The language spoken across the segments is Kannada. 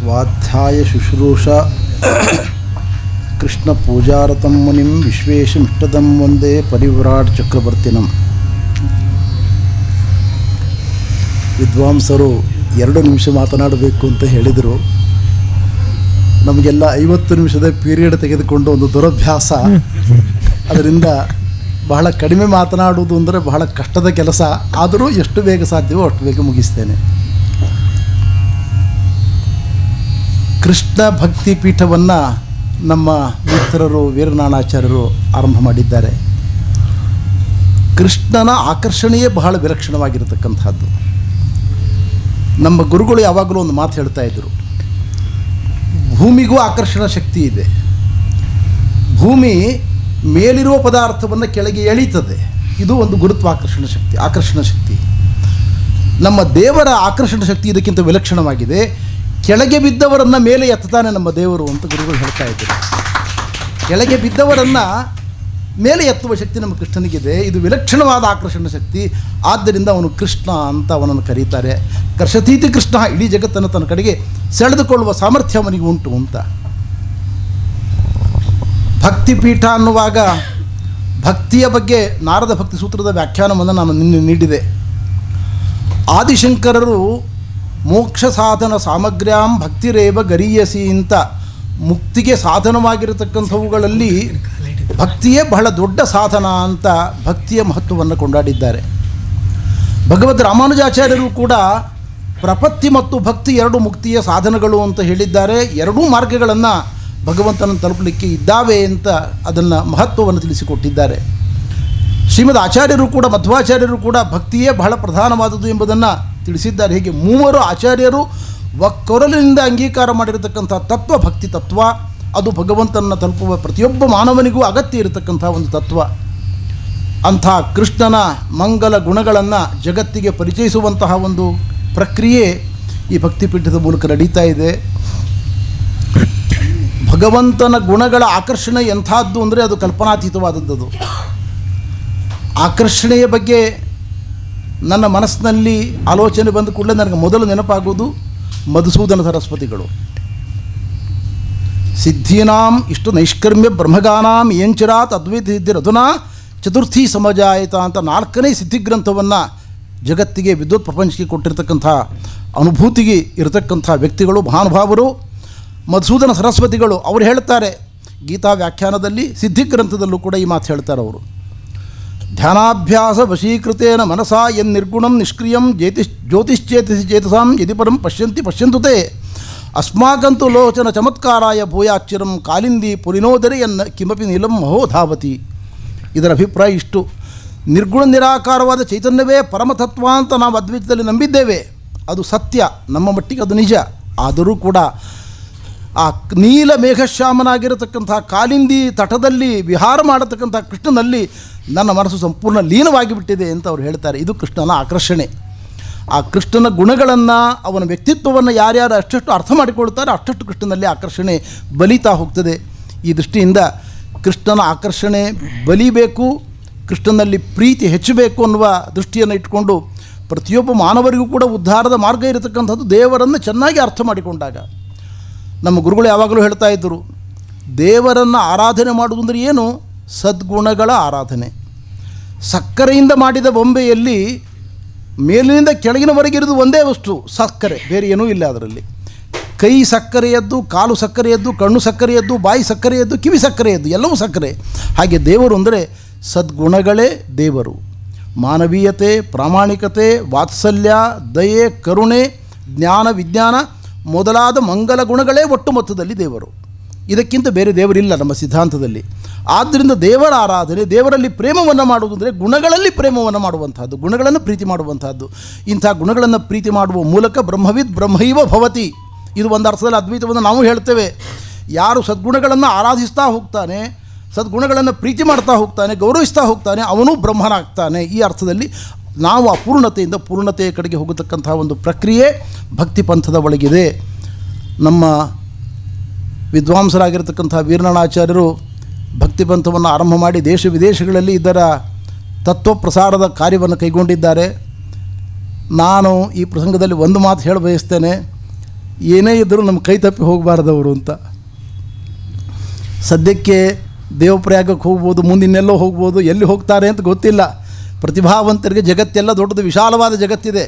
ಸ್ವಾಧ್ಯಾಯ ಶುಶ್ರೂಷ ಕೃಷ್ಣ ಪೂಜಾರತಂ ಮುನಿಂ ವಿಶ್ವೇಶಮಿಷ್ಟದಂ ವಂದೇ ಪರಿವ್ರಾಟ್ ಚಕ್ರವರ್ತಿನಂ. ವಿದ್ವಾಂಸರು 2 ನಿಮಿಷ ಮಾತನಾಡಬೇಕು ಅಂತ ಹೇಳಿದರು. ನಮಗೆಲ್ಲ 50 ನಿಮಿಷದ ಪೀರಿಯಡ್ ತೆಗೆದುಕೊಂಡು ಒಂದು ದುರಭ್ಯಾಸ. ಅದರಿಂದ ಬಹಳ ಕಡಿಮೆ ಮಾತನಾಡುವುದು ಅಂದರೆ ಬಹಳ ಕಷ್ಟದ ಕೆಲಸ. ಆದರೂ ಎಷ್ಟು ಬೇಗ ಸಾಧ್ಯವೋ ಅಷ್ಟು ಬೇಗ ಮುಗಿಸ್ತೇನೆ. ಕೃಷ್ಣ ಭಕ್ತಿ ಪೀಠವನ್ನು ನಮ್ಮ ಮಿತ್ರರು ವೀರನಾರಾಯಣಾಚಾರ್ಯರು ಆರಂಭ ಮಾಡಿದ್ದಾರೆ. ಕೃಷ್ಣನ ಆಕರ್ಷಣೆಯೇ ಬಹಳ ವಿಲಕ್ಷಣವಾಗಿರತಕ್ಕಂಥದ್ದು. ನಮ್ಮ ಗುರುಗಳು ಯಾವಾಗಲೂ ಒಂದು ಮಾತು ಹೇಳ್ತಾ ಇದ್ದರು, ಭೂಮಿಗೂ ಆಕರ್ಷಣ ಶಕ್ತಿ ಇದೆ. ಭೂಮಿ ಮೇಲಿರುವ ಪದಾರ್ಥವನ್ನು ಕೆಳಗೆ ಎಳೀತದೆ. ಇದು ಒಂದು ಗುರುತ್ವಾಕರ್ಷಣ ಶಕ್ತಿ, ಆಕರ್ಷಣ ಶಕ್ತಿ. ನಮ್ಮ ದೇವರ ಆಕರ್ಷಣ ಶಕ್ತಿ ಇದಕ್ಕಿಂತ ವಿಲಕ್ಷಣವಾಗಿದೆ. ಕೆಳಗೆ ಬಿದ್ದವರನ್ನು ಮೇಲೆ ಎತ್ತಾನೆ ನಮ್ಮ ದೇವರು ಅಂತ ಗುರುಗಳು ಹೇಳ್ತಾ ಇದ್ದರು. ಕೆಳಗೆ ಬಿದ್ದವರನ್ನು ಮೇಲೆ ಎತ್ತುವ ಶಕ್ತಿ ನಮ್ಮ ಕೃಷ್ಣನಿಗಿದೆ. ಇದು ವಿಲಕ್ಷಣವಾದ ಆಕರ್ಷಣ ಶಕ್ತಿ. ಆದ್ದರಿಂದ ಅವನು ಕೃಷ್ಣ ಅಂತ ಅವನನ್ನು ಕರೀತಾರೆ. ಕರ್ಷತೀತಿ ಕೃಷ್ಣ, ಇಡೀ ಜಗತ್ತನ್ನು ತನ್ನ ಕಡೆಗೆ ಸೆಳೆದುಕೊಳ್ಳುವ ಸಾಮರ್ಥ್ಯ ಅವನಿಗೆ ಉಂಟು ಅಂತ. ಭಕ್ತಿಪೀಠ ಅನ್ನುವಾಗ ಭಕ್ತಿಯ ಬಗ್ಗೆ ನಾರದ ಭಕ್ತಿ ಸೂತ್ರದ ವ್ಯಾಖ್ಯಾನವನ್ನು ನಾನು ನಿನ್ನೆ ನೀಡಿದೆ. ಆದಿಶಂಕರರು ಮೋಕ್ಷ ಸಾಧನ ಸಾಮಗ್ರ್ಯಾಂ ಭಕ್ತಿರೇವ ಗರೀಯಸಿ ಅಂತ ಮುಕ್ತಿಗೆ ಸಾಧನವಾಗಿರತಕ್ಕಂಥವುಗಳಲ್ಲಿ ಭಕ್ತಿಯೇ ಬಹಳ ದೊಡ್ಡ ಸಾಧನ ಅಂತ ಭಕ್ತಿಯ ಮಹತ್ವವನ್ನು ಕೊಂಡಾಡಿದ್ದಾರೆ. ಭಗವದ್ ರಾಮಾನುಜಾಚಾರ್ಯರು ಕೂಡ ಪ್ರಪತ್ತಿ ಮತ್ತು ಭಕ್ತಿ 2 ಮುಕ್ತಿಯ ಸಾಧನಗಳು ಅಂತ ಹೇಳಿದ್ದಾರೆ. 2 ಮಾರ್ಗಗಳನ್ನು ಭಗವಂತನನ್ನು ತಲುಪಲಿಕ್ಕೆ ಇದ್ದಾವೆ ಅಂತ ಅದನ್ನು ಮಹತ್ವವನ್ನು ತಿಳಿಸಿಕೊಟ್ಟಿದ್ದಾರೆ. ಶ್ರೀಮದ್ ಆಚಾರ್ಯರು ಕೂಡ ಮಧ್ವಾಚಾರ್ಯರು ಕೂಡ ಭಕ್ತಿಯೇ ಬಹಳ ಪ್ರಧಾನವಾದದ್ದು ಎಂಬುದನ್ನು ತಿಳಿಸಿದ್ದಾರೆ. ಹೀಗೆ 3 ಆಚಾರ್ಯರು ಒಕ್ಕೊರಲಿನಿಂದ ಅಂಗೀಕಾರ ಮಾಡಿರತಕ್ಕಂಥ ತತ್ವ ಭಕ್ತಿ ತತ್ವ. ಅದು ಭಗವಂತನನ್ನು ತಲುಪುವ ಪ್ರತಿಯೊಬ್ಬ ಮಾನವನಿಗೂ ಅಗತ್ಯ ಇರತಕ್ಕಂಥ ಒಂದು ತತ್ವ. ಅಂಥ ಕೃಷ್ಣನ ಮಂಗಲ ಗುಣಗಳನ್ನು ಜಗತ್ತಿಗೆ ಪರಿಚಯಿಸುವಂತಹ ಒಂದು ಪ್ರಕ್ರಿಯೆ ಈ ಭಕ್ತಿಪೀಠದ ಮೂಲಕ ನಡೀತಾ ಇದೆ. ಭಗವಂತನ ಗುಣಗಳ ಆಕರ್ಷಣೆ ಎಂಥದ್ದು ಅಂದರೆ ಅದು ಕಲ್ಪನಾತೀತವಾದದ್ದು. ಆಕರ್ಷಣೆಯ ಬಗ್ಗೆ ನನ್ನ ಮನಸ್ಸಿನಲ್ಲಿ ಆಲೋಚನೆ ಬಂದ ಕೂಡಲೇ ನನಗೆ ಮೊದಲು ನೆನಪಾಗುವುದು ಮಧುಸೂದನ ಸರಸ್ವತಿಗಳು. ಸಿದ್ಧೀನಾಂ ಇಷ್ಟು ನೈಷ್ಕರ್ಮ್ಯ ಬ್ರಹ್ಮಗಾನಾಂ ಏಂಚಿರಾತ್ ಅದ್ವೈತ ಸಿದ್ಧಿರಧುನಾ ಚತುರ್ಥಿ ಸಮಜಾಯಿತ ಅಂತ 4ನೇ ಸಿದ್ಧಿಗ್ರಂಥವನ್ನು ಜಗತ್ತಿಗೆ ವಿದ್ಯುತ್ ಪ್ರಪಂಚಕ್ಕೆ ಕೊಟ್ಟಿರತಕ್ಕಂಥ ಅನುಭೂತಿಗೆ ಇರತಕ್ಕಂಥ ವ್ಯಕ್ತಿಗಳು, ಮಹಾನುಭಾವರು ಮಧುಸೂದನ ಸರಸ್ವತಿಗಳು. ಅವರು ಹೇಳ್ತಾರೆ ಗೀತಾ ವ್ಯಾಖ್ಯಾನದಲ್ಲಿ, ಸಿದ್ಧಿಗ್ರಂಥದಲ್ಲೂ ಕೂಡ ಈ ಮಾತು ಹೇಳ್ತಾರೆ ಅವರು. ಧ್ಯಾನಾಭ್ಯಾಸ ವಶೀಕೃತೇನ ಮನಸಾ ಎನ್ ನಿರ್ಗುಣಂ ನಿಷ್ಕ್ರಿಯಂ ಜ್ಯೋತಿಶ್ಚೇತಸಿ ಚೇತಸಾಂ ಯದಿ ಪರಂ ಪಶ್ಯಂತುತೆ ಅಸ್ಮಾಕಂತು ಲೋಚನ ಚಮತ್ಕಾರಾಯ ಭೂಯಾಚ್ಚಿರಂ ಕಾಲಿಂದಿ ಪುರಿನೋದರೆಯನ್ನ ಕಿಮಪಿ ನೀಲಂ ಮಹೋಧಾವತಿ. ಇದರ ಅಭಿಪ್ರಾಯ ಇಷ್ಟು: ನಿರ್ಗುಣ ನಿರಾಕಾರವಾದ ಚೈತನ್ಯವೇ ಪರಮತತ್ವ ಅಂತ ನಾವು ಅದ್ವೈತದಲ್ಲಿ ನಂಬಿದ್ದೇವೆ. ಅದು ಸತ್ಯ, ನಮ್ಮ ಮಟ್ಟಿಗೆ ಅದು ನಿಜ. ಆದರೂ ಕೂಡ ಆ ನೀಲ ಮೇಘಶ್ಯಾಮನಾಗಿರತಕ್ಕಂಥ ಕಾಲಿಂದಿ ತಟದಲ್ಲಿ ವಿಹಾರ ಮಾಡತಕ್ಕಂಥ ಕೃಷ್ಣನಲ್ಲಿ ನನ್ನ ಮನಸ್ಸು ಸಂಪೂರ್ಣ ಲೀನವಾಗಿ ಬಿಟ್ಟಿದೆ ಅಂತ ಅವರು ಹೇಳ್ತಾರೆ. ಇದು ಕೃಷ್ಣನ ಆಕರ್ಷಣೆ. ಆ ಕೃಷ್ಣನ ಗುಣಗಳನ್ನು, ಅವನ ವ್ಯಕ್ತಿತ್ವವನ್ನು ಯಾರ್ಯಾರು ಅಷ್ಟಷ್ಟು ಅರ್ಥ ಮಾಡಿಕೊಳ್ತಾರೆ ಅಷ್ಟಷ್ಟು ಕೃಷ್ಣನಲ್ಲಿ ಆಕರ್ಷಣೆ ಬಲಿತಾ ಹೋಗ್ತದೆ. ಈ ದೃಷ್ಟಿಯಿಂದ ಕೃಷ್ಣನ ಆಕರ್ಷಣೆ ಬಲಿಬೇಕು, ಕೃಷ್ಣನಲ್ಲಿ ಪ್ರೀತಿ ಹೆಚ್ಚಬೇಕು ಅನ್ನುವ ದೃಷ್ಟಿಯನ್ನು ಇಟ್ಟುಕೊಂಡು ಪ್ರತಿಯೊಬ್ಬ ಮಾನವರಿಗೂ ಕೂಡ ಉದ್ಧಾರದ ಮಾರ್ಗ ಇರತಕ್ಕಂಥದ್ದು ದೇವರನ್ನು ಚೆನ್ನಾಗಿ ಅರ್ಥ ಮಾಡಿಕೊಂಡಾಗ. ನಮ್ಮ ಗುರುಗಳು ಯಾವಾಗಲೂ ಹೇಳ್ತಾ ಇದ್ದರು, ದೇವರನ್ನು ಆರಾಧನೆ ಮಾಡುವುದು ಅಂದರೆ ಏನು? ಸದ್ಗುಣಗಳ ಆರಾಧನೆ. ಸಕ್ಕರೆಯಿಂದ ಮಾಡಿದ ಬೊಂಬೆಯಲ್ಲಿ ಮೇಲಿನಿಂದ ಕೆಳಗಿನವರೆಗಿರೋದು ಒಂದೇ ವಸ್ತು, ಸಕ್ಕರೆ, ಬೇರೆ ಏನೂ ಇಲ್ಲ ಅದರಲ್ಲಿ. ಕೈ ಸಕ್ಕರೆಯದ್ದು, ಕಾಲು ಸಕ್ಕರೆಯದ್ದು, ಕಣ್ಣು ಸಕ್ಕರೆಯದ್ದು, ಬಾಯಿ ಸಕ್ಕರೆಯದ್ದು, ಕಿವಿ ಸಕ್ಕರೆಯದ್ದು, ಎಲ್ಲವೂ ಸಕ್ಕರೆ. ಹಾಗೆ ದೇವರು ಅಂದರೆ ಸದ್ಗುಣಗಳೇ ದೇವರು. ಮಾನವೀಯತೆ, ಪ್ರಾಮಾಣಿಕತೆ, ವಾತ್ಸಲ್ಯ, ದಯೆ, ಕರುಣೆ, ಜ್ಞಾನ, ವಿಜ್ಞಾನ ಮೊದಲಾದ ಮಂಗಲ ಗುಣಗಳೇ ಒಟ್ಟು ಮೊತ್ತದಲ್ಲಿ ದೇವರು. ಇದಕ್ಕಿಂತ ಬೇರೆ ದೇವರಿಲ್ಲ ನಮ್ಮ ಸಿದ್ಧಾಂತದಲ್ಲಿ. ಆದ್ದರಿಂದ ದೇವರ ಆರಾಧನೆ, ದೇವರಲ್ಲಿ ಪ್ರೇಮವನ್ನು ಮಾಡುವುದು ಅಂದರೆ ಗುಣಗಳಲ್ಲಿ ಪ್ರೇಮವನ್ನು ಮಾಡುವಂಥದ್ದು, ಗುಣಗಳನ್ನು ಪ್ರೀತಿ ಮಾಡುವಂಥದ್ದು. ಇಂಥ ಗುಣಗಳನ್ನು ಪ್ರೀತಿ ಮಾಡುವ ಮೂಲಕ ಬ್ರಹ್ಮವಿದ್ ಬ್ರಹ್ಮೈವ ಭವತಿ. ಇದು ಒಂದು ಅರ್ಥದಲ್ಲಿ ಅದ್ವೈತವನ್ನು ನಾವು ಹೇಳ್ತೇವೆ. ಯಾರು ಸದ್ಗುಣಗಳನ್ನು ಆರಾಧಿಸ್ತಾ ಹೋಗ್ತಾನೆ, ಸದ್ಗುಣಗಳನ್ನು ಪ್ರೀತಿ ಮಾಡ್ತಾ ಹೋಗ್ತಾನೆ, ಗೌರವಿಸ್ತಾ ಹೋಗ್ತಾನೆ, ಅವನು ಬ್ರಹ್ಮನಾಗ್ತಾನೆ. ಈ ಅರ್ಥದಲ್ಲಿ ನಾವು ಅಪೂರ್ಣತೆಯಿಂದ ಪೂರ್ಣತೆಯ ಕಡೆಗೆ ಹೋಗತಕ್ಕಂಥ ಒಂದು ಪ್ರಕ್ರಿಯೆ ಭಕ್ತಿ ಪಂಥದ ಒಳಗಿದೆ. ನಮ್ಮ ವಿದ್ವಾಂಸರಾಗಿರ್ತಕ್ಕಂಥ ವೀರನಾರಾಯಣಾಚಾರ್ಯರು ಭಕ್ತಿ ಪಂಥವನ್ನು ಆರಂಭ ಮಾಡಿ ದೇಶ ವಿದೇಶಗಳಲ್ಲಿ ಇದರ ತತ್ವ ಪ್ರಸಾರದ ಕಾರ್ಯವನ್ನು ಕೈಗೊಂಡಿದ್ದಾರೆ. ನಾನು ಈ ಪ್ರಸಂಗದಲ್ಲಿ ಒಂದು ಮಾತು ಹೇಳ ಬಯಸ್ತೇನೆ. ಏನೇ ಇದ್ದರೂ ನಮ್ಮ ಕೈ ತಪ್ಪಿ ಹೋಗಬಾರ್ದವರು ಅಂತ. ಸದ್ಯಕ್ಕೆ ದೇವಪ್ರಯಾಗಕ್ಕೆ ಹೋಗ್ಬೋದು, ಮುಂದಿನೆಲ್ಲೋ ಹೋಗ್ಬೋದು, ಎಲ್ಲಿ ಹೋಗ್ತಾರೆ ಅಂತ ಗೊತ್ತಿಲ್ಲ. ಪ್ರತಿಭಾವಂತರಿಗೆ ಜಗತ್ತೆಲ್ಲ ದೊಡ್ಡದು, ವಿಶಾಲವಾದ ಜಗತ್ತಿದೆ.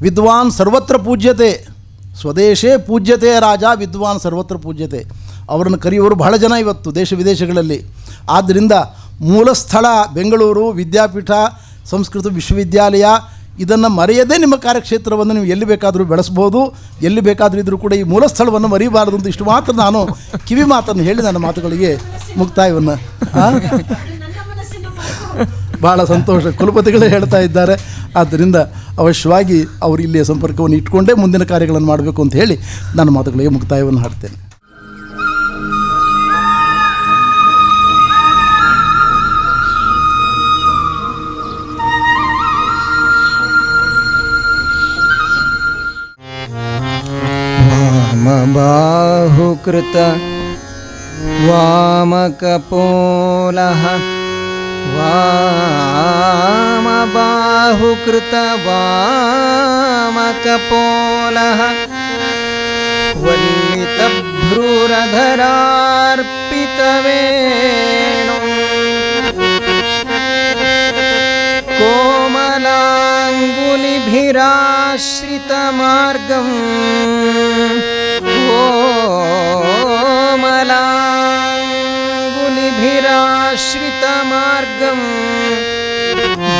ವಿದ್ವಾನ್ ಸರ್ವತ್ರ ಪೂಜ್ಯತೆ, ಸ್ವದೇಶೇ ಪೂಜ್ಯತೆ ರಾಜ, ವಿದ್ವಾನ್ ಸರ್ವತ್ರ ಪೂಜ್ಯತೆ. ಅವರನ್ನು ಕರೆಯುವರು ಬಹಳ ಜನ ಇವತ್ತು ದೇಶ ವಿದೇಶಗಳಲ್ಲಿ. ಆದ್ದರಿಂದ ಮೂಲ ಸ್ಥಳ ಬೆಂಗಳೂರು, ವಿದ್ಯಾಪೀಠ, ಸಂಸ್ಕೃತ ವಿಶ್ವವಿದ್ಯಾಲಯ, ಇದನ್ನು ಮರೆಯದೇ ನಿಮ್ಮ ಕಾರ್ಯಕ್ಷೇತ್ರವನ್ನು ನೀವು ಎಲ್ಲಿ ಬೇಕಾದರೂ ಬೆಳೆಸ್ಬೋದು. ಎಲ್ಲಿ ಬೇಕಾದರೂ ಇದ್ದರೂ ಕೂಡ ಈ ಮೂಲ ಸ್ಥಳವನ್ನು ಮರೀಬಾರದು ಅಂತ ಇಷ್ಟು ಮಾತ್ರ ನಾನು ಕಿವಿ ಮಾತನ್ನು ಹೇಳಿ ನನ್ನ ಮಾತುಗಳಿಗೆ ಮುಕ್ತಾಯವನ್ನು. ಭಾಳ ಸಂತೋಷ, ಕುಲಪತಿಗಳೇ ಹೇಳ್ತಾ ಇದ್ದಾರೆ. ಆದ್ದರಿಂದ ಅವಶ್ಯವಾಗಿ ಅವರು ಇಲ್ಲಿಯ ಸಂಪರ್ಕವನ್ನು ಇಟ್ಕೊಂಡೇ ಮುಂದಿನ ಕಾರ್ಯಗಳನ್ನು ಮಾಡಬೇಕು ಅಂತ ಹೇಳಿ ನನ್ನ ಮಾತುಗಳಿಗೆ ಮುಕ್ತಾಯವನ್ನು ಹಾಡ್ತೇನೆ. ಬಾಹುಕೃತ ವಾಮಕಪೋಲಃ ವಾಮಬಾಹುಕೃತ ವಾಮಕಪೋಲಃ ವಲ್ಲಿತಭ್ರೂರಧರಾರ್ಪಿತವೇಣು ಕೋಮಲಾಂಗುಲಿಭಿರಾಶ್ರಿತಮಾರ್ಗಂ ಕೋಮಲಾಂಗುಲಿಭಿರಾಶ್ರಿತಮಾರ್ಗಂ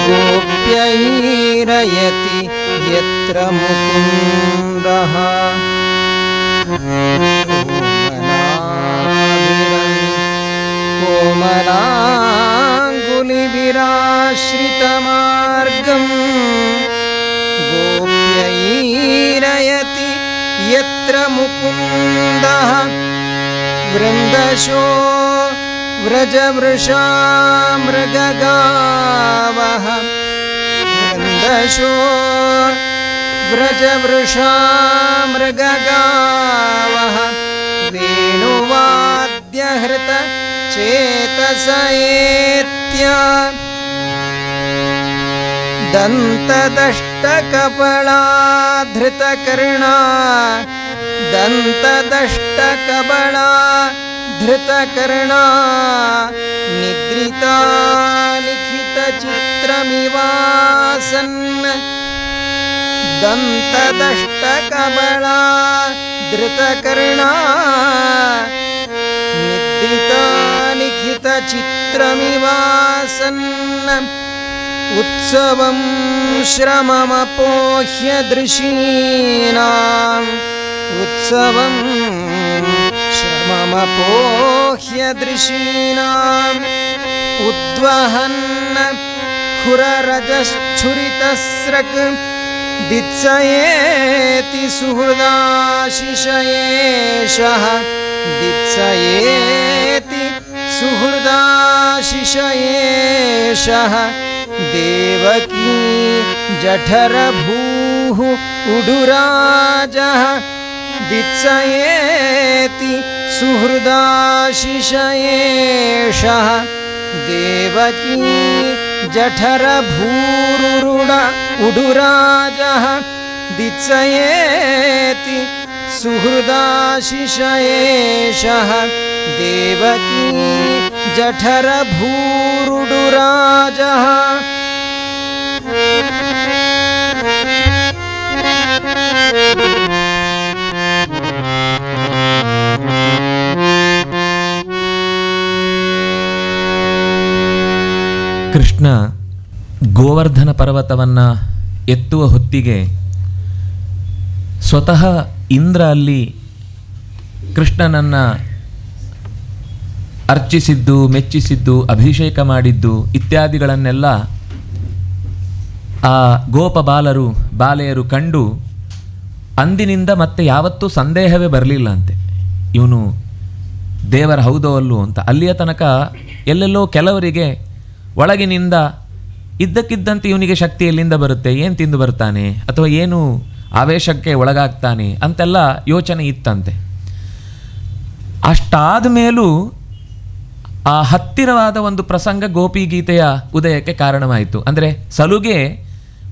ಗೋಪ್ಯೈರಯತಿ ಯತ್ರ ಮುಕುಂದಃ ಕೋಮಲಾಂಗುಲಿಭಿರಾಶ್ರಿತಮಾರ್ಗಂ ಗೋಪ್ಯೈರಯತಿ ಯತ್ರ ಮುಕುಂದಃ ವೃಂದಶೋ ವ್ರಜವೃಷಾ ಮೃಗಗಾವಃ ವೃಂದಶೋ ವ್ರಜವೃಷಾ ಮೃಗಗಾವಃ ವೇಣುವಾದ್ಯಹೃತ ಚೇತಸೇತ್ಯ ದಂತದಷ್ಟಕಪಳಾಧೃತಕರ್ಣಾ ದಂತದಷ್ಟಕಬಳಾಧೃತಕರ್ಣಾ ನಿದ್ರಿತಾ ಲಿಖಿತಚಿತ್ರಮಿವಾಸನ್ ದಂತದಷ್ಟಕಬಳಾಧೃತಕರ್ಣಾ ನಿದ್ರಿತಾ ಲಿಖಿತಚಿತ್ರಮಿವಾಸನ್ ಉತ್ಸವಂ ಶ್ರಮಮಪೋಹ್ಯ ದೃಶೀನಾಂ ಉತ್ಸವಂ ಶ್ರಮಮಪೋಹ್ಯ ದೃಶೀನಾಂ ಉದ್ವಹನ್ ಖುರರಜಶ್ಚುರಿತಸ್ರಕ್ ದಿತ್ಸಯೇತಿ ಸುಹೃದಾಶಿಷಯೇಷಃ ದಿತ್ಸಯೇತಿ ಸುಹೃದಾಶಿಷಯೇಷಃ ದೇವಕೀ ಜಠರಭೂಃ ಉಡುರಾಜಃ ದಿತ್ಸಯೇತಿ ಸುಹೃದಾಶಿಷಯೇಷಃ ದೇವಕೀ ಜಠರಭೂರುರುಡ ಉಡುರಾಜಃ ದಿತ್ಸಯೇತಿ ಸುಹೃದಾಶಿಷಯೇಷಃ ದೇವಕೀ ಜಠರಭೂರುಡುರಾಜಃ. ಕೃಷ್ಣ ಗೋವರ್ಧನ ಪರ್ವತವನ್ನು ಎತ್ತುವ ಹೊತ್ತಿಗೆ ಸ್ವತಃ ಇಂದ್ರ ಅಲ್ಲಿ ಕೃಷ್ಣನನ್ನು ಅರ್ಚಿಸಿದ್ದು, ಮೆಚ್ಚಿಸಿದ್ದು, ಅಭಿಷೇಕ ಮಾಡಿದ್ದು ಇತ್ಯಾದಿಗಳನ್ನೆಲ್ಲ ಆ ಗೋಪ ಬಾಲೆಯರು ಕಂಡು ಅಂದಿನಿಂದ ಮತ್ತೆ ಯಾವತ್ತೂ ಸಂದೇಹವೇ ಬರಲಿಲ್ಲ ಅಂತೆ, ಇವನು ದೇವರ ಹೌದೋ ಅಲ್ಲೋ ಅಂತ. ಅಲ್ಲಿಯ ತನಕ ಎಲ್ಲೆಲ್ಲೋ ಕೆಲವರಿಗೆ ಒಳಗಿನಿಂದ ಇದ್ದಕ್ಕಿದ್ದಂತೆ ಇವನಿಗೆ ಶಕ್ತಿ ಎಲ್ಲಿಂದ ಬರುತ್ತೆ, ಏನು ತಿಂದು ಬರ್ತಾನೆ, ಅಥವಾ ಏನು ಆವೇಶಕ್ಕೆ ಒಳಗಾಗ್ತಾನೆ ಅಂತೆಲ್ಲ ಯೋಚನೆ ಇತ್ತಂತೆ. ಅಷ್ಟಾದ ಮೇಲೂ ಆ ಹತ್ತಿರವಾದ ಒಂದು ಪ್ರಸಂಗ ಗೋಪಿ ಗೀತೆಯ ಉದಯಕ್ಕೆ ಕಾರಣವಾಯಿತು. ಅಂದರೆ ಸಲುಗೆ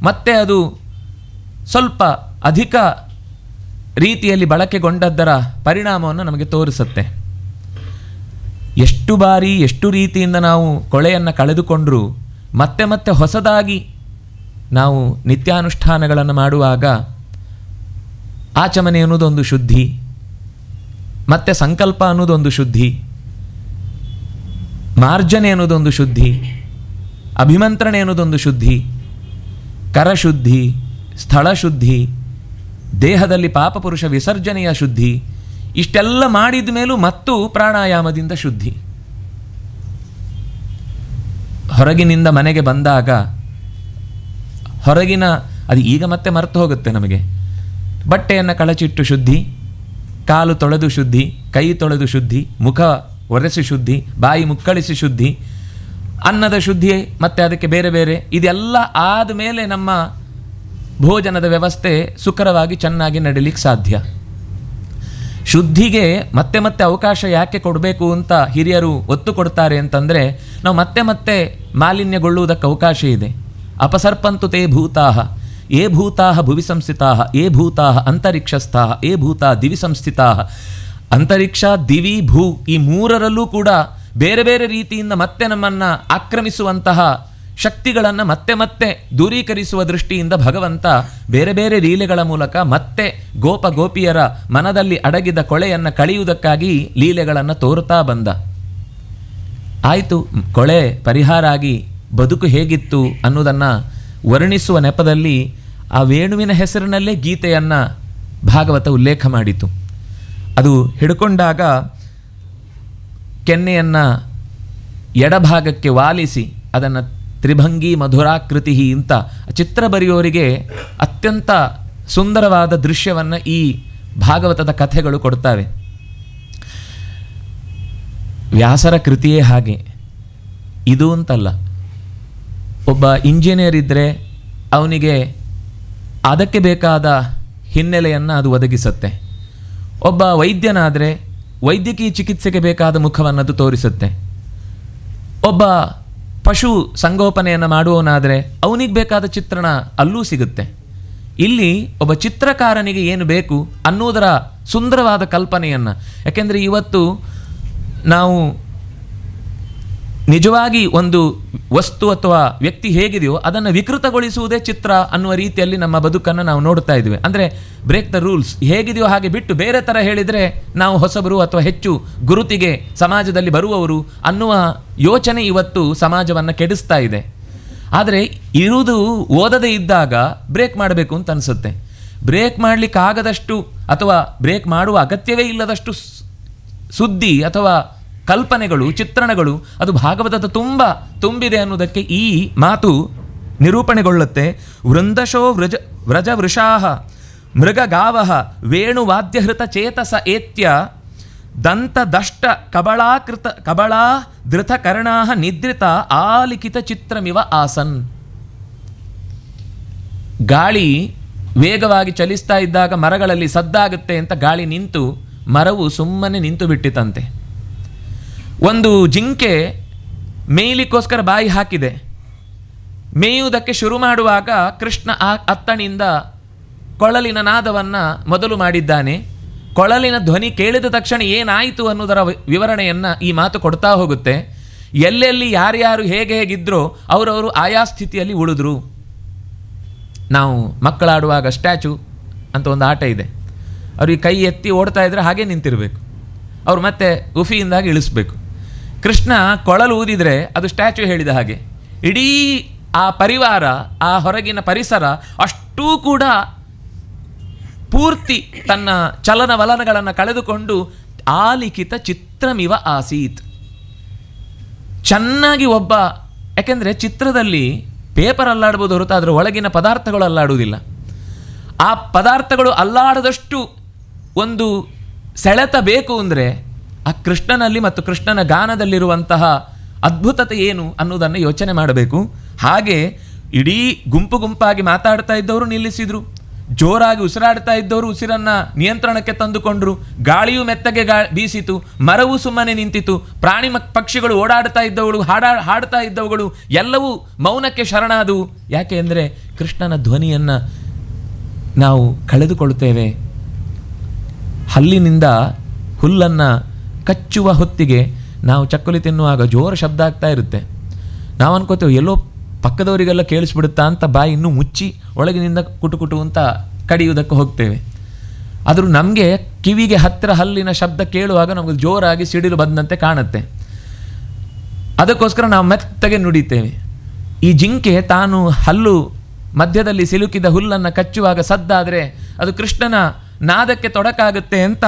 ಮತ್ತೆ ಅದು ಸ್ವಲ್ಪ ಅಧಿಕ ರೀತಿಯಲ್ಲಿ ಬಳಕೆಗೊಂಡದ್ದರ ಪರಿಣಾಮವನ್ನು ನಮಗೆ ತೋರಿಸುತ್ತೆ. ಎಷ್ಟು ಬಾರಿ ಎಷ್ಟು ರೀತಿಯಿಂದ ನಾವು ಕೊಳೆಯನ್ನು ಕಳೆದುಕೊಂಡರೂ ಮತ್ತೆ ಮತ್ತೆ ಹೊಸದಾಗಿ ನಾವು ನಿತ್ಯಾನುಷ್ಠಾನಗಳನ್ನು ಮಾಡುವಾಗ ಆಚಮನೆ ಅನ್ನೋದೊಂದು ಶುದ್ಧಿ, ಮತ್ತು ಸಂಕಲ್ಪ ಅನ್ನೋದೊಂದು ಶುದ್ಧಿ, ಮಾರ್ಜನೆ ಅನ್ನೋದೊಂದು ಶುದ್ಧಿ, ಅಭಿಮಂತ್ರಣೆ ಅನ್ನೋದೊಂದು ಶುದ್ಧಿ, ಕರಶುದ್ಧಿ, ಸ್ಥಳಶುದ್ಧಿ, ದೇಹದಲ್ಲಿ ಪಾಪಪುರುಷ ವಿಸರ್ಜನೆಯ ಶುದ್ಧಿ, ಇಷ್ಟೆಲ್ಲ ಮಾಡಿದ ಮೇಲೂ ಮತ್ತು ಪ್ರಾಣಾಯಾಮದಿಂದ ಶುದ್ಧಿ. ಹೊರಗಿನಿಂದ ಮನೆಗೆ ಬಂದಾಗ ಹೊರಗಿನ ಅದು ಈಗ ಮತ್ತೆ ಮರೆತು ಹೋಗುತ್ತೆ ನಮಗೆ. ಬಟ್ಟೆಯನ್ನು ಕಳಚಿಟ್ಟು ಶುದ್ಧಿ, ಕಾಲು ತೊಳೆದು ಶುದ್ಧಿ, ಕೈ ತೊಳೆದು ಶುದ್ಧಿ, ಮುಖ ಒರೆಸಿ ಶುದ್ಧಿ, ಬಾಯಿ ಮುಕ್ಕಳಿಸಿ ಶುದ್ಧಿ, ಅನ್ನದ ಶುದ್ಧಿ, ಮತ್ತು ಅದಕ್ಕೆ ಬೇರೆ ಬೇರೆ ಇದೆಲ್ಲ ಆದಮೇಲೆ ನಮ್ಮ ಭೋಜನದ ವ್ಯವಸ್ಥೆ ಸುಖರವಾಗಿ ಚೆನ್ನಾಗಿ ನಡೀಲಿಕ್ಕೆ ಸಾಧ್ಯ. ಶುದ್ಧಿಗೆ ಮತ್ತೆ ಮತ್ತೆ ಅವಕಾಶ ಯಾಕೆ ಕೊಡಬೇಕು ಅಂತ ಹಿರಿಯರು ಒತ್ತು ಕೊಡ್ತಾರೆ ಅಂತಂದರೆ, ನಾವು ಮತ್ತೆ ಮತ್ತೆ ಮಾಲಿನ್ಯಗೊಳ್ಳುವುದಕ್ಕೆ ಅವಕಾಶ ಇದೆ. ಅಪಸರ್ಪಂತು ತೇ ಭೂತಾಹ ಏ ಭೂತಾಹ ಭುವಿ ಸಂಸ್ಥಿತಾಹ ಏ ಭೂತಾಹ ಅಂತರಿಕ್ಷಸ್ಥಾಹ ಏ ಭೂತಾ ದಿವಿ ಸಂಸ್ಥಿತಾಹ. ಅಂತರಿಕ್ಷ, ದಿವಿ, ಭೂ ಈ ಮೂರರಲ್ಲೂ ಕೂಡ ಬೇರೆ ಬೇರೆ ರೀತಿಯಿಂದ ಮತ್ತೆ ನಮ್ಮನ್ನು ಆಕ್ರಮಿಸುವಂತಹ ಶಕ್ತಿಗಳನ್ನು ಮತ್ತೆ ಮತ್ತೆ ದೂರೀಕರಿಸುವ ದೃಷ್ಟಿಯಿಂದ ಭಗವಂತ ಬೇರೆ ಬೇರೆ ಲೀಲೆಗಳ ಮೂಲಕ ಮತ್ತೆ ಗೋಪ ಗೋಪಿಯರ ಮನದಲ್ಲಿ ಅಡಗಿದ ಕೊಳೆಯನ್ನು ಕಳೆಯುವುದಕ್ಕಾಗಿ ಲೀಲೆಗಳನ್ನು ತೋರುತ್ತಾ ಬಂದ. ಆಯಿತು, ಕೊಳೆ ಪರಿಹಾರ ಆಗಿ ಬದುಕು ಹೇಗಿತ್ತು ಅನ್ನೋದನ್ನು ವರ್ಣಿಸುವ ನೆಪದಲ್ಲಿ ಆ ವೇಣುವಿನ ಹೆಸರಿನಲ್ಲೇ ಗೀತೆಯನ್ನು ಭಾಗವತ ಉಲ್ಲೇಖ ಮಾಡಿತು. ಅದು ಹಿಡ್ಕೊಂಡಾಗ ಕೆನ್ನೆಯನ್ನು ಎಡಭಾಗಕ್ಕೆ ವಾಲಿಸಿ ಅದನ್ನು ತ್ರಿಭಂಗಿ ಮಧುರಾಕೃತಿ ಅಂತ ಚಿತ್ರ ಬರೆಯೋರಿಗೆ ಅತ್ಯಂತ ಸುಂದರವಾದ ದೃಶ್ಯವನ್ನು ಈ ಭಾಗವತದ ಕಥೆಗಳು ಕೊಡ್ತವೆ. ವ್ಯಾಸರ ಕೃತಿಯೇ ಹಾಗೆ, ಇದು ಅಂತಲ್ಲ. ಒಬ್ಬ ಇಂಜಿನಿಯರ್ ಇದ್ದರೆ ಅವನಿಗೆ ಅದಕ್ಕೆ ಬೇಕಾದ ಹಿನ್ನೆಲೆಯನ್ನು ಅದು ಒದಗಿಸುತ್ತೆ. ಒಬ್ಬ ವೈದ್ಯನಾದರೆ ವೈದ್ಯಕೀಯ ಚಿಕಿತ್ಸೆಗೆ ಬೇಕಾದ ಮುಖವನ್ನು ಅದು ತೋರಿಸುತ್ತೆ. ಒಬ್ಬ ಪಶು ಸಂಗೋಪನೆಯನ್ನು ಮಾಡುವವನಾದರೆ ಅವನಿಗೆ ಬೇಕಾದ ಚಿತ್ರಣ ಅಲ್ಲೂ ಸಿಗುತ್ತೆ. ಇಲ್ಲಿ ಒಬ್ಬ ಚಿತ್ರಕಾರನಿಗೆ ಏನು ಬೇಕು ಅನ್ನೋದರ ಸುಂದರವಾದ ಕಲ್ಪನೆಯನ್ನು, ಯಾಕೆಂದರೆ ಇವತ್ತು ನಾವು ನಿಜವಾಗಿ ಒಂದು ವಸ್ತು ಅಥವಾ ವ್ಯಕ್ತಿ ಹೇಗಿದೆಯೋ ಅದನ್ನು ವಿಕೃತಗೊಳಿಸುವುದೇ ಚಿತ್ರ ಅನ್ನುವ ರೀತಿಯಲ್ಲಿ ನಮ್ಮ ಬದುಕನ್ನು ನಾವು ನೋಡ್ತಾ ಇದ್ವಿ. ಅಂದರೆ ಬ್ರೇಕ್ ದ ರೂಲ್ಸ್, ಹೇಗಿದೆಯೋ ಹಾಗೆ ಬಿಟ್ಟು ಬೇರೆ ಥರ ಹೇಳಿದರೆ ನಾವು ಹೊಸಬರು ಅಥವಾ ಹೆಚ್ಚು ಗುರುತಿಗೆ ಸಮಾಜದಲ್ಲಿ ಬರುವವರು ಅನ್ನುವ ಯೋಚನೆ ಇವತ್ತು ಸಮಾಜವನ್ನು ಕೆಡಿಸ್ತಾ ಇದೆ. ಆದರೆ ಇರುವುದು ಓದದೇ ಇದ್ದಾಗ ಬ್ರೇಕ್ ಮಾಡಬೇಕು ಅಂತ ಅನಿಸುತ್ತೆ. ಬ್ರೇಕ್ ಮಾಡಲಿಕ್ಕಾಗದಷ್ಟು ಅಥವಾ ಬ್ರೇಕ್ ಮಾಡುವ ಅಗತ್ಯವೇ ಇಲ್ಲದಷ್ಟು ಸುದ್ದಿ ಅಥವಾ ಕಲ್ಪನೆಗಳು, ಚಿತ್ರಣಗಳು ಅದು ಭಾಗವತದ ತುಂಬಿದೆ ಅನ್ನೋದಕ್ಕೆ ಈ ಮಾತು ನಿರೂಪಣೆಗೊಳ್ಳುತ್ತೆ. ವೃಂದಶೋ ವ್ರಜ ವೃಷಾಹ ಮೃಗ ಗಾವಹ ವೇಣುವಾದ್ಯಹೃತ ಚೇತಸ ಏತ್ಯ ದಂತ ದಷ್ಟ ಕಬಳಾ ಧೃತ ಕರ್ಣಾಹ ನಿದ್ರಿತ ಆಲಿಖಿತ ಚಿತ್ರಮಿವ ಆಸನ್. ಗಾಳಿ ವೇಗವಾಗಿ ಚಲಿಸ್ತಾ ಇದ್ದಾಗ ಮರಗಳಲ್ಲಿ ಸದ್ದಾಗುತ್ತೆ ಅಂತ ಗಾಳಿ ನಿಂತು ಮರವು ಸುಮ್ಮನೆ ನಿಂತು ಬಿಟ್ಟಿತಂತೆ. ಒಂದು ಜಿಂಕೆ ಮೇಯ್ಲಿಕ್ಕೋಸ್ಕರ ಬಾಯಿ ಹಾಕಿದೆ. ಮೇಯುವುದಕ್ಕೆ ಶುರು ಮಾಡುವಾಗ ಕೃಷ್ಣ ಆ ಅತ್ತಣಿಂದ ಕೊಳಲಿನ ನಾದವನ್ನು ಮೊದಲು ಮಾಡಿದ್ದಾನೆ. ಕೊಳಲಿನ ಧ್ವನಿ ಕೇಳಿದ ತಕ್ಷಣ ಏನಾಯಿತು ಅನ್ನೋದರ ವಿವರಣೆಯನ್ನು ಈ ಮಾತು ಕೊಡ್ತಾ ಹೋಗುತ್ತೆ. ಎಲ್ಲೆಲ್ಲಿ ಯಾರ್ಯಾರು ಹೇಗಿದ್ರೋ ಅವರವರು ಆಯಾ ಸ್ಥಿತಿಯಲ್ಲಿ ಉಳಿದ್ರು. ನಾವು ಮಕ್ಕಳಾಡುವಾಗ ಸ್ಟ್ಯಾಚು ಅಂತ ಒಂದು ಆಟ ಇದೆ. ಅವ್ರಿಗೆ ಕೈ ಎತ್ತಿ ಓಡ್ತಾ ಇದ್ರೆ ಹಾಗೆ ನಿಂತಿರಬೇಕು, ಅವ್ರು ಮತ್ತೆ ಉಫಿಯಿಂದಾಗಿ ಇಳಿಸ್ಬೇಕು. ಕೃಷ್ಣ ಕೊಳಲು ಊದಿದರೆ ಅದು ಸ್ಟ್ಯಾಚು ಹೇಳಿದ ಹಾಗೆ ಇಡೀ ಆ ಪರಿವಾರ, ಆ ಹೊರಗಿನ ಪರಿಸರ ಅಷ್ಟೂ ಕೂಡ ಪೂರ್ತಿ ತನ್ನ ಚಲನವಲನಗಳನ್ನು ಕಳೆದುಕೊಂಡು ಆಲಿಖಿತ ಚಿತ್ರಮಿವ ಆಸೀತ್. ಚೆನ್ನಾಗಿ ಒಬ್ಬ, ಯಾಕೆಂದರೆ ಚಿತ್ರದಲ್ಲಿ ಪೇಪರ್ ಅಲ್ಲಾಡ್ಬೋದು ಹೊರತು ಅದರ ಒಳಗಿನ ಪದಾರ್ಥಗಳು ಅಲ್ಲಾಡುವುದಿಲ್ಲ. ಆ ಪದಾರ್ಥಗಳು ಅಲ್ಲಾಡದಷ್ಟು ಒಂದು ಸೆಳೆತ ಬೇಕು ಅಂದರೆ ಆ ಕೃಷ್ಣನಲ್ಲಿ ಮತ್ತು ಕೃಷ್ಣನ ಗಾನದಲ್ಲಿರುವಂತಹ ಅದ್ಭುತತೆ ಏನು ಅನ್ನೋದನ್ನು ಯೋಚನೆ ಮಾಡಬೇಕು. ಹಾಗೆ ಇಡೀ ಗುಂಪಾಗಿ ಮಾತಾಡ್ತಾ ಇದ್ದವರು ನಿಲ್ಲಿಸಿದರು, ಜೋರಾಗಿ ಉಸಿರಾಡ್ತಾ ಇದ್ದವರು ಉಸಿರನ್ನು ನಿಯಂತ್ರಣಕ್ಕೆ ತಂದುಕೊಂಡ್ರು, ಗಾಳಿಯು ಮೆತ್ತಗೆ ಬೀಸಿತು, ಮರವು ಸುಮ್ಮನೆ ನಿಂತಿತು, ಪ್ರಾಣಿ ಪಕ್ಷಿಗಳು ಓಡಾಡ್ತಾ ಇದ್ದವುಗಳು ಹಾಡ್ತಾ ಇದ್ದವುಗಳು ಎಲ್ಲವೂ ಮೌನಕ್ಕೆ ಶರಣಾದವು. ಯಾಕೆ ಅಂದರೆ ಕೃಷ್ಣನ ಧ್ವನಿಯನ್ನು ನಾವು ಕಳೆದುಕೊಳ್ಳುತ್ತೇವೆ. ಹಲ್ಲಿನಿಂದ ಹುಲ್ಲನ್ನು ಕಚ್ಚುವ ಹೊತ್ತಿಗೆ ನಾವು ಚಕ್ಕುಲಿ ತಿನ್ನುವಾಗ ಜೋರು ಶಬ್ದ ಆಗ್ತಾ ಇರುತ್ತೆ. ನಾವು ಅನ್ಕೋತೇವೆ ಎಲ್ಲೋ ಪಕ್ಕದವರಿಗೆಲ್ಲ ಕೇಳಿಸ್ಬಿಡುತ್ತಾ ಅಂತ ಬಾಯಿ ಇನ್ನೂ ಮುಚ್ಚಿ ಒಳಗಿನಿಂದ ಕುಟು ಅಂತ ಕಡಿಯುವುದಕ್ಕೆ ಹೋಗ್ತೇವೆ. ಆದರೂ ನಮಗೆ ಕಿವಿಗೆ ಹತ್ತಿರ ಹಲ್ಲಿನ ಶಬ್ದ ಕೇಳುವಾಗ ನಮಗೆ ಜೋರಾಗಿ ಸಿಡಿಲು ಬಂದಂತೆ ಕಾಣುತ್ತೆ. ಅದಕ್ಕೋಸ್ಕರ ನಾವು ಮೆತ್ತಗೆ ನುಡಿತೇವೆ. ಈ ಜಿಂಕೆ ತಾನು ಹಲ್ಲು ಮಧ್ಯದಲ್ಲಿ ಸಿಲುಕಿದ ಹುಲ್ಲನ್ನು ಕಚ್ಚುವಾಗ ಸದ್ದಾದರೆ ಅದು ಕೃಷ್ಣನ ನಾದಕ್ಕೆ ತೊಡಕಾಗುತ್ತೆ ಅಂತ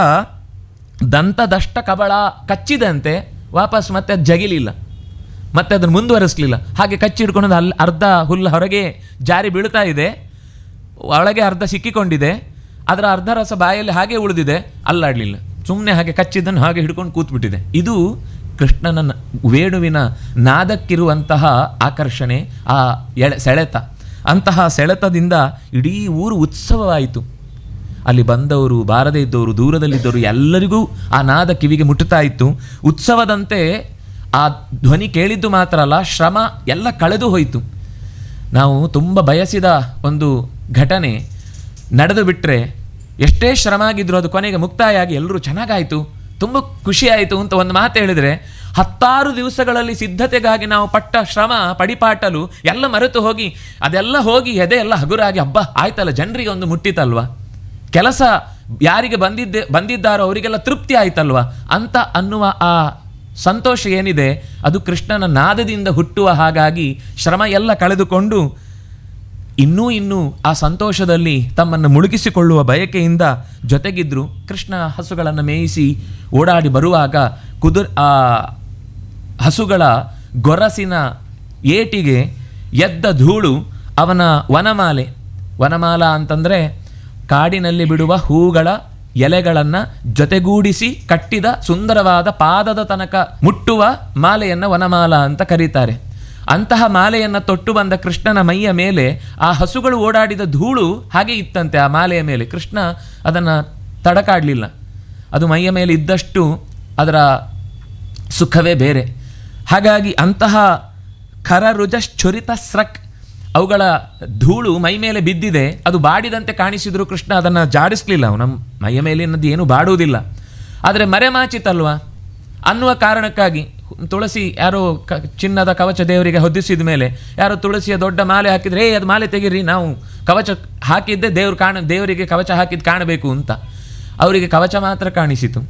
ದಂತದಷ್ಟ ಕಬಳ ಕಚ್ಚಿದಂತೆ ವಾಪಸ್ ಮತ್ತೆ ಅದು ಜಗಿಲಿಲ್ಲ, ಮತ್ತೆ ಅದನ್ನು ಮುಂದುವರಿಸಲಿಲ್ಲ. ಹಾಗೆ ಕಚ್ಚಿ ಹಿಡ್ಕೊಂಡು ಅಲ್ಲಿ ಅರ್ಧ ಹುಲ್ಲು ಹೊರಗೆ ಜಾರಿ ಬೀಳ್ತಾ ಇದೆ, ಒಳಗೆ ಅರ್ಧ ಸಿಕ್ಕಿಕೊಂಡಿದೆ, ಅದರ ಅರ್ಧ ರಸ ಬಾಯಲ್ಲಿ ಹಾಗೆ ಉಳಿದಿದೆ, ಅಲ್ಲಾಡಲಿಲ್ಲ. ಸುಮ್ಮನೆ ಹಾಗೆ ಕಚ್ಚಿದ್ದನ್ನು ಹಾಗೆ ಹಿಡ್ಕೊಂಡು ಕೂತ್ಬಿಟ್ಟಿದೆ. ಇದು ಕೃಷ್ಣನ ವೇಣುವಿನ ನಾದಕ್ಕಿರುವಂತಹ ಆಕರ್ಷಣೆ, ಆ ಸೆಳೆತ. ಅಂತಹ ಸೆಳೆತದಿಂದ ಇಡೀ ಊರು ಉತ್ಸವವಾಯಿತು. ಅಲ್ಲಿ ಬಂದವರು, ಬಾರದೇ ಇದ್ದವರು, ದೂರದಲ್ಲಿದ್ದವರು ಎಲ್ಲರಿಗೂ ಆ ನಾದ ಕಿವಿಗೆ ಮುಟ್ಟುತ್ತಾ ಇತ್ತು. ಉತ್ಸವದಂತೆ ಆ ಧ್ವನಿ ಕೇಳಿದ್ದು ಮಾತ್ರ ಅಲ್ಲ, ಶ್ರಮ ಎಲ್ಲ ಕಳೆದು ಹೋಯಿತು. ನಾವು ತುಂಬ ಬಯಸಿದ ಒಂದು ಘಟನೆ ನಡೆದು ಬಿಟ್ಟರೆ ಎಷ್ಟೇ ಶ್ರಮ ಆಗಿದ್ರು ಅದು ಕೊನೆಗೆ ಮುಕ್ತಾಯ ಆಗಿ ಎಲ್ಲರೂ ಚೆನ್ನಾಗಾಯಿತು, ತುಂಬ ಖುಷಿಯಾಯಿತು ಅಂತ ಒಂದು ಮಾತು ಹೇಳಿದರೆ 10 ದಿವಸಗಳಲ್ಲಿ ಸಿದ್ಧತೆಗಾಗಿ ನಾವು ಪಟ್ಟ ಶ್ರಮ ಪಡಿಪಾಟಲು ಎಲ್ಲ ಮರೆತು ಹೋಗಿ ಅದೆಲ್ಲ ಹೋಗಿ ಎದೆ ಎಲ್ಲ ಹಗುರಾಗಿ ಹಬ್ಬ ಆಯ್ತಲ್ಲ, ಜನರಿಗೆ ಒಂದು ಮುಟ್ಟಿತಲ್ವ, ಕೆಲಸ ಯಾರಿಗೆ ಬಂದಿದ್ದಾರೋ ಅವರಿಗೆಲ್ಲ ತೃಪ್ತಿ ಆಯ್ತಲ್ವ ಅಂತ ಅನ್ನುವ ಆ ಸಂತೋಷ ಏನಿದೆ ಅದು ಕೃಷ್ಣನ ನಾದದಿಂದ ಹುಟ್ಟುವ ಹಾಗಾಗಿ ಶ್ರಮ ಎಲ್ಲ ಕಳೆದುಕೊಂಡು ಇನ್ನೂ ಆ ಸಂತೋಷದಲ್ಲಿ ತಮ್ಮನ್ನು ಮುಳುಗಿಸಿಕೊಳ್ಳುವ ಬಯಕೆಯಿಂದ ಜೊತೆಗಿದ್ರು. ಕೃಷ್ಣ ಹಸುಗಳನ್ನು ಮೇಯಿಸಿ ಓಡಾಡಿ ಬರುವಾಗ ಆ ಹಸುಗಳ ಗೊರಸಿನ ಏಟಿಗೆ ಎದ್ದ ಧೂಳು ಅವನ ವನಮಾಲ ಅಂತಂದರೆ ಕಾಡಿನಲ್ಲಿ ಬಿಡುವ ಹೂಗಳ ಎಲೆಗಳನ್ನು ಜೊತೆಗೂಡಿಸಿ ಕಟ್ಟಿದ ಸುಂದರವಾದ ಪಾದದ ತನಕ ಮುಟ್ಟುವ ಮಾಲೆಯನ್ನು ವನಮಾಲ ಅಂತ ಕರೀತಾರೆ. ಅಂತಹ ಮಾಲೆಯನ್ನು ತೊಟ್ಟು ಬಂದ ಕೃಷ್ಣನ ಮೈಯ ಮೇಲೆ ಆ ಹಸುಗಳು ಓಡಾಡಿದ ಧೂಳು ಹಾಗೆ ಇತ್ತಂತೆ ಆ ಮಾಲೆಯ ಮೇಲೆ. ಕೃಷ್ಣ ಅದನ್ನು ತಡಕಾಡಲಿಲ್ಲ. ಅದು ಮೈಯ ಮೇಲೆ ಇದ್ದಷ್ಟು ಅದರ ಸುಖವೇ ಬೇರೆ. ಹಾಗಾಗಿ ಅಂತಹ ಖರರುಜಶ್ಚುರಿತ ಸ್ರಕ್, ಅವುಗಳ ಧೂಳು ಮೈ ಮೇಲೆ ಬಿದ್ದಿದೆ, ಅದು ಬಾಡಿದಂತೆ ಕಾಣಿಸಿದ್ರು ಕೃಷ್ಣ ಅದನ್ನು ಜಾಡಿಸ್ಲಿಲ್ಲ. ನಮ್ಮ ಮೈಯ ಮೇಲಿನದ್ದು ಏನು ಬಾಡುವುದಿಲ್ಲ, ಆದರೆ ಮರೆಮಾಚಿತಲ್ವ ಅನ್ನುವ ಕಾರಣಕ್ಕಾಗಿ ತುಳಸಿ ಯಾರೋ ಚಿನ್ನದ ಕವಚ ದೇವರಿಗೆ ಹೊದಿಸಿದ ಮೇಲೆ ಯಾರೋ ತುಳಸಿಯ ದೊಡ್ಡ ಮಾಲೆ ಹಾಕಿದರೆ ಅದು ಮಾಲೆ ತೆಗೀರಿ, ನಾವು ಕವಚ ಹಾಕಿದ್ದೆ ದೇವರಿಗೆ ಕವಚ ಹಾಕಿದ್ದು ಕಾಣಬೇಕು ಅಂತ. ಅವರಿಗೆ ಕವಚ ಮಾತ್ರ ಕಾಣಿಸಿತು.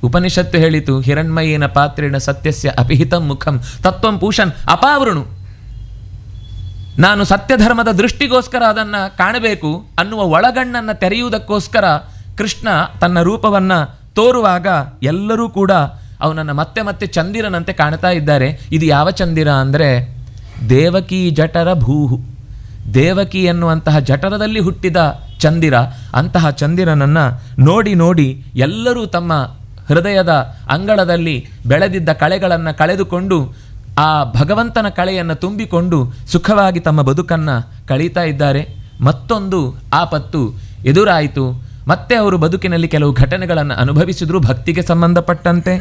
ಉಪನಿಷತ್ತು ಹೇಳಿತು, ಹಿರಣ್ಮಯೇನ ಪಾತ್ರೇಣ ಸತ್ಯಸ್ಯ ಅಪಿಹಿತಂ ಮುಖಂ ತತ್ವಂ ಪೂಷನ್ ಅಪಾವೃಣು. ನಾನು ಸತ್ಯಧರ್ಮದ ದೃಷ್ಟಿಗೋಸ್ಕರ ಅದನ್ನು ಕಾಣಬೇಕು ಅನ್ನುವ ಒಳಗಣ್ಣನ್ನು ತೆರೆಯುವುದಕ್ಕೋಸ್ಕರ ಕೃಷ್ಣ ತನ್ನ ರೂಪವನ್ನು ತೋರುವಾಗ ಎಲ್ಲರೂ ಕೂಡ ಅವನನ್ನು ಮತ್ತೆ ಚಂದಿರನಂತೆ ಕಾಣ್ತಾ ಇದ್ದಾರೆ. ಇದು ಯಾವ ಚಂದಿರ ಅಂದರೆ ದೇವಕಿ ಜಠರ ಭೂಹು, ದೇವಕಿ ಎನ್ನುವಂತಹ ಜಠರದಲ್ಲಿ ಹುಟ್ಟಿದ ಚಂದಿರ. ಅಂತಹ ಚಂದಿರನನ್ನು ನೋಡಿ ಎಲ್ಲರೂ ತಮ್ಮ ಹೃದಯದ ಅಂಗಳದಲ್ಲಿ ಬೆಳೆದಿದ್ದ ಕಳೆಗಳನ್ನು ಕಳೆದುಕೊಂಡು ಆ ಭಗವಂತನ ಕಳೆಯನ್ನು ತುಂಬಿಕೊಂಡು ಸುಖವಾಗಿ ತಮ್ಮ ಬದುಕನ್ನು ಕಳೀತಾ ಇದ್ದಾರೆ. ಮತ್ತೊಂದು ಆಪತ್ತು ಎದುರಾಯಿತು. ಮತ್ತೆ ಅವರು ಬದುಕಿನಲ್ಲಿ ಕೆಲವು ಘಟನೆಗಳನ್ನು ಅನುಭವಿಸಿದ್ರು, ಭಕ್ತಿಗೆ ಸಂಬಂಧಪಟ್ಟಂತೆ,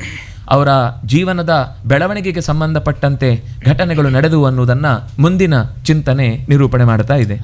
ಅವರ ಜೀವನದ ಬೆಳವಣಿಗೆಗೆ ಸಂಬಂಧಪಟ್ಟಂತೆ ಘಟನೆಗಳು ನಡೆದು ಅನ್ನುವುದನ್ನು ಮುಂದಿನ ಚಿಂತನೆ ನಿರೂಪಣೆ ಮಾಡ್ತಾ ಇದೆ.